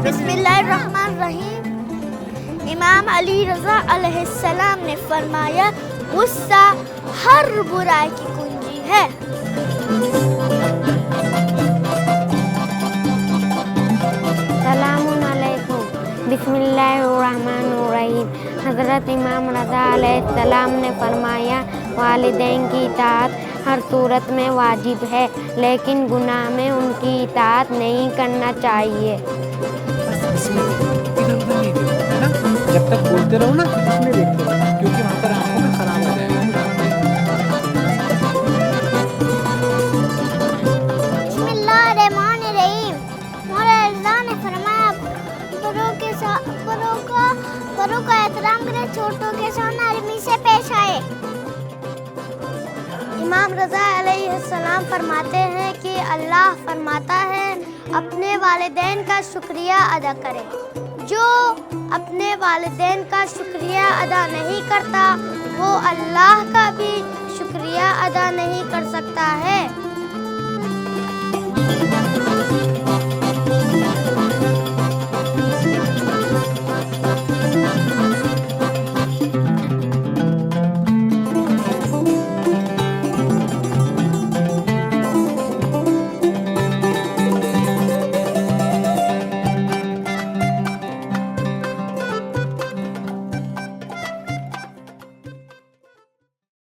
बिस्मिल्लाहिर्रहमानिर्रहीम। इमाम अली रज़ा अलैहिस्सलाम ने फरमाया, गुस्सा हर बुराई की कुंजी है। सलामुन अलैकुम। बिस्मिल्लाहिर्रहमानिर्रहीम। हज़रत इमाम रज़ा अलैहिस्सलाम ने फरमाया, वालिदैन की इताअत हर सूरत में वाजिब है, लेकिन गुनाह में उनकी इताअत नहीं करना चाहिए। इधर उधर नहीं देखो, है ना? जब तक बोलते रहो ना, इसमें देखते रहो, क्योंकि वहाँ पर आंखों में खराब हो जाएगा। बिस्मिल्लाहिर्रहमानिर्रहीम। मौला रज़ा ने फरमाया, बड़ों का एहतराम करें, छोटों के साथ नरमी से पेश आए। इमाम रज़ा अलैहिस्सलाम फरमाते हैं कि अल्लाह फरमाता है, अपने वालिदैन का शुक्रिया अदा करें। जो अपने वालिदैन का शुक्रिया अदा नहीं करता, वो अल्लाह का भी शुक्रिया अदा नहीं कर सकता है।